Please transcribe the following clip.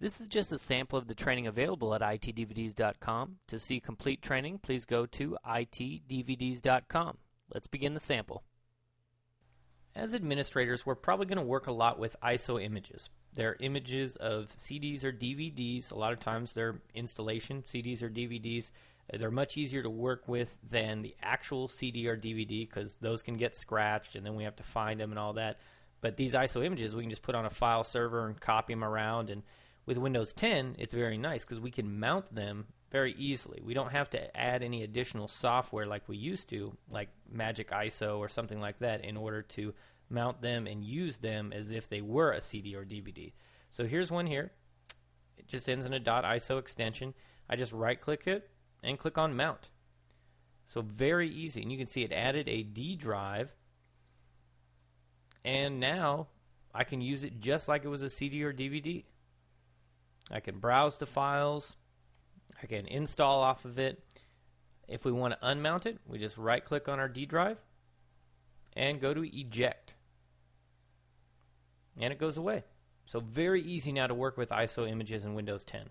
This is just a sample of the training available at itdvds.com. To see complete training, please go to itdvds.com. Let's begin the sample. As administrators, we're probably going to work a lot with ISO images. They're images of CDs or DVDs. A lot of times they're installation CDs or DVDs. They're much easier to work with than the actual CD or DVD because those can get scratched and then we have to find them and all that. But these ISO images, we can just put on a file server and copy them around. And with Windows 10, it's very nice because we can mount them very easily. We don't have to add any additional software like we used to, like Magic ISO or something like that, in order to mount them and use them as if they were a CD or DVD. So here's one here. It just ends in a .iso extension. I just right-click it and click on Mount. So very easy. And you can see it added a D drive. And now I can use it just like it was a CD or DVD. I can browse the files. I can install off of it. If we want to unmount it, we just right-click on our D drive and go to Eject. And it goes away. So very easy now to work with ISO images in Windows 10.